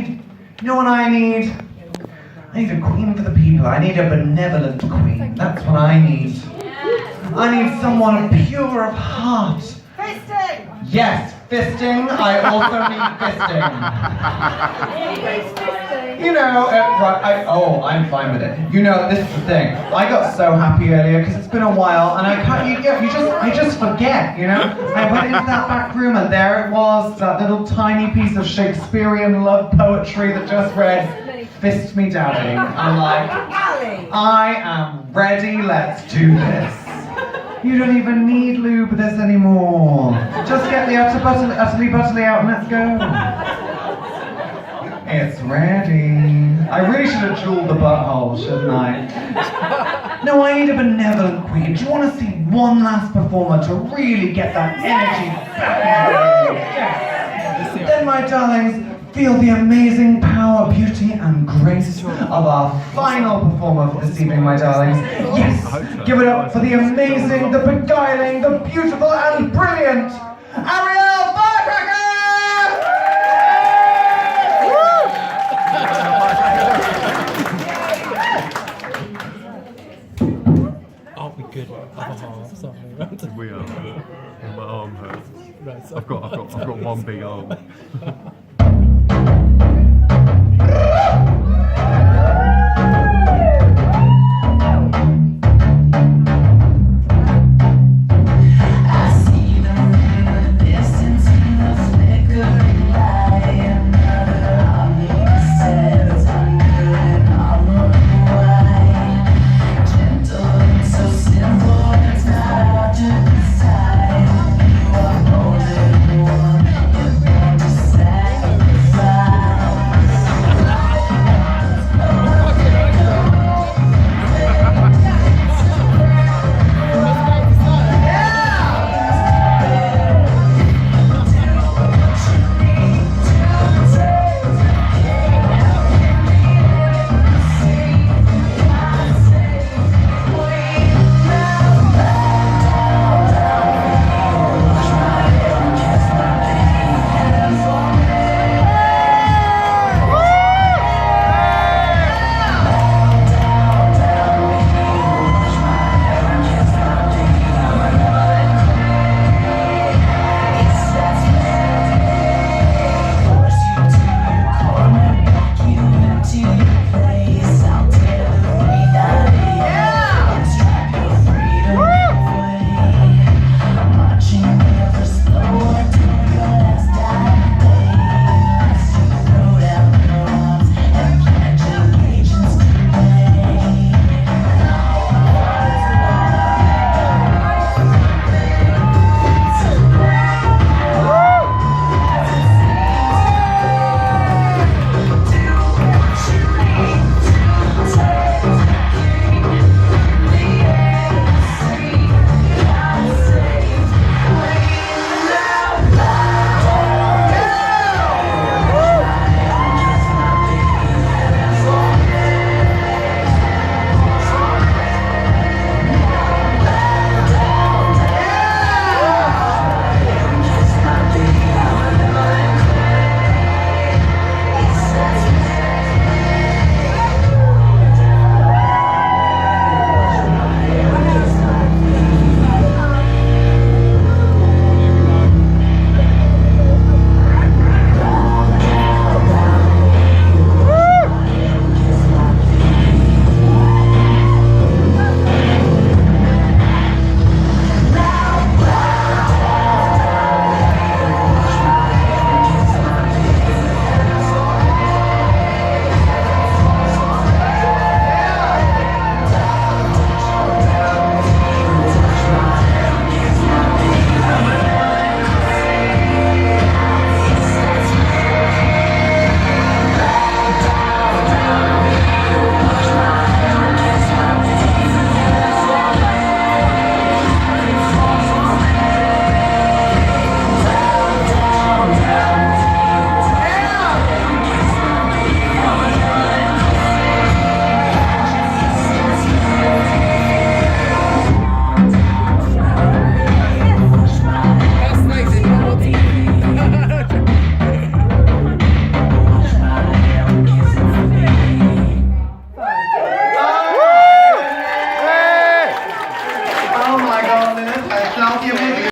You know what I need? I need a queen for the people. I need a benevolent queen. That's what I need. I need someone pure of heart. Fisting! Yes, fisting. I also need fisting. You know, I'm fine with it. You know, this is the thing. I got so happy earlier because it's been a while, and I just forget. You know, I went into that back room, and there it was, that little tiny piece of Shakespearean love poetry that just read, "Fist me, daddy." I'm like, I am ready. Let's do this. You don't even need lube this anymore. Just get the utterly butterly out and let's go. It's ready. I really should have jeweled the butthole, shouldn't I? No, I need a benevolent queen. Do you want to see one last performer to really get that energy back? Yes. Then, my darlings, feel the amazing power, beauty, and grace of our final performer for this evening, my darlings. Yes, give it up for the amazing, the beguiling, the beautiful, and brilliant Arielle Firecracker! Aren't we good? Other half, sorry. We are. My arm hurts. Right, I've got one big arm.